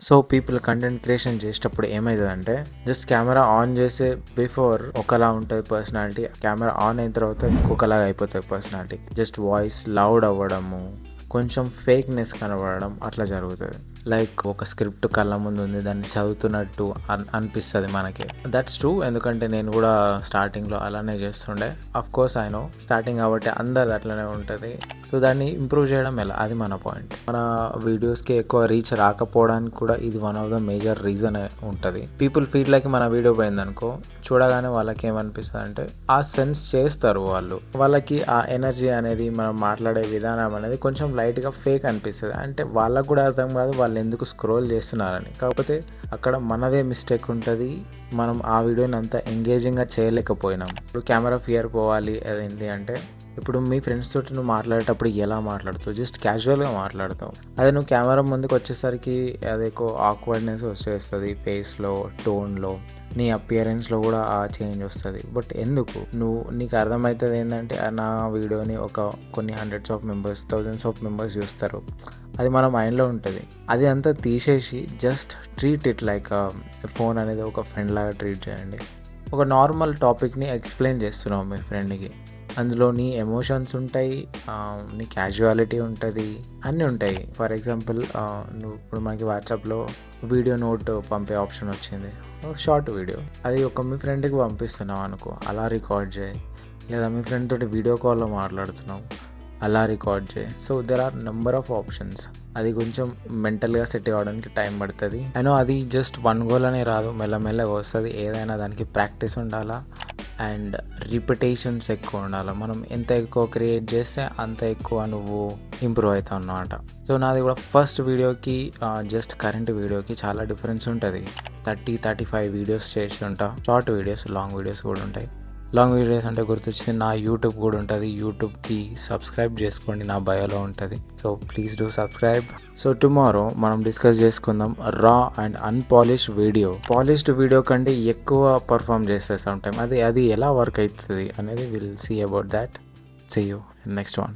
So people content creation చేసేటప్పుడు ఏమవుతుందంటే just camera on చేసే బిఫోర్ ఒకలా ఉంటుంది పర్సనాలిటీ, కెమెరా ఆన్ అయిన తర్వాత ఇంకొకలాగా అయిపోతుంది పర్సనాలిటీ. జస్ట్ వాయిస్ లౌడ్ అవ్వడము, కొంచెం ఫేక్నెస్ కనబడడం అట్లా జరుగుతుంది. లైక్ ఒక స్క్రిప్ట్ కళ్ళ ముందు ఉంది, దాన్ని చదువుతున్నట్టు అనిపిస్తుంది మనకి. దట్స్ ట్రూ, ఎందుకంటే నేను కూడా స్టార్టింగ్లో అలానే చేస్తుండే. Of course I know starting కాబట్టి అందరిది అట్లనే ఉంటుంది. సో దాన్ని ఇంప్రూవ్ చేయడం ఎలా, అది మన పాయింట్. మన వీడియోస్కి ఎక్కువ రీచ్ రాకపోవడానికి కూడా ఇది one of the major reason ఉంటుంది. పీపుల్ ఫీడ్లకి మన వీడియో పోయిందనుకో, చూడగానే వాళ్ళకి ఏమనిపిస్తుంది అంటే ఆ సెన్స్ చేస్తారు వాళ్ళకి ఆ ఎనర్జీ అనేది, మనం మాట్లాడే విధానం అనేది కొంచెం లైట్గా ఫేక్ అనిపిస్తుంది. అంటే వాళ్ళకు కూడా అర్థం కాదు వాళ్ళు ఎందుకు స్క్రోల్ చేస్తున్నారని. కాకపోతే అక్కడ మనదే మిస్టేక్ ఉంటుంది, మనం ఆ వీడియోని అంత ఎంగేజింగ్గా చేయలేకపోయినాం. ఇప్పుడు కెమెరా ఫియర్ పోవాలి అదేంటి అంటే, ఇప్పుడు మీ ఫ్రెండ్స్ తోటి నువ్వు మాట్లాడేటప్పుడు ఎలా మాట్లాడుతావు, జస్ట్ క్యాజువల్గా మాట్లాడతావు. అదే నువ్వు కెమెరా ముందుకు వచ్చేసరికి అది ఎక్కువ ఆక్వర్డ్నెస్ వచ్చేస్తుంది, ఫేస్లో, టోన్లో, నీ అపియరెన్స్లో కూడా ఆ చేంజ్ వస్తుంది. బట్ ఎందుకు నీకు అర్థమవుతుంది ఏంటంటే నా వీడియోని కొన్ని hundreds of members, thousands of members చూస్తారు, అది మన మైండ్లో ఉంటుంది. అది అంతా తీసేసి just treat it like phone అనేది ఒక ఫ్రెండ్ లాగా ట్రీట్ చేయండి. ఒక నార్మల్ టాపిక్ని ఎక్స్ప్లెయిన్ చేస్తున్నావు మీ ఫ్రెండ్కి, అందులో నీ ఎమోషన్స్ ఉంటాయి, నీ క్యాజువాలిటీ ఉంటుంది, అన్నీ ఉంటాయి. ఫర్ ఎగ్జాంపుల్ నువ్వు ఇప్పుడు మనకి వాట్సాప్లో వీడియో నోట్ పంపే ఆప్షన్ వచ్చింది, షార్ట్ వీడియో, అది మీ ఫ్రెండ్కి పంపిస్తున్నావు అనుకో, అలా రికార్డ్ చేయి. లేదా మీ ఫ్రెండ్ తోటి వీడియో కాల్లో మాట్లాడుతున్నావు, అలా రికార్డ్ చేయి. So there are number of options. అది కొంచెం మెంటల్గా సెట్ అవ్వడానికి టైం పడుతుంది. అయినో అది జస్ట్ వన్ గోల్ అనే రాదు, మెల్లమెల్లగా వస్తుంది. ఏదైనా దానికి ప్రాక్టీస్ ఉండాలా అండ్ రిపిటేషన్స్ ఎక్కువ ఉండాలి. మనం ఎంత ఎక్కువ క్రియేట్ చేస్తే అంత ఎక్కువ నువ్వు ఇంప్రూవ్ అవుతావు అన్నమాట. సో నాది కూడా ఫస్ట్ వీడియోకి జస్ట్ కరెంట్ వీడియోకి చాలా డిఫరెన్స్ ఉంటుంది. 30-35 వీడియోస్ చేసి ఉంటా, షార్ట్ వీడియోస్, లాంగ్ వీడియోస్ కూడా ఉంటాయి. లాంగ్ వీడియోస్ అంటే గుర్తొచ్చింది, నా యూట్యూబ్ కూడా ఉంటుంది. యూట్యూబ్కి సబ్స్క్రైబ్ చేసుకోండి, నా బయోలో ఉంటుంది. So please do subscribe. So tomorrow మనం డిస్కస్ చేసుకుందాం రా and unpolished video. Polished video కంటే ఎక్కువ పర్ఫామ్ చేస్తే సమ్ టైమ్ అది ఎలా వర్క్ అవుతుంది అనేది will see about that. See you in next one.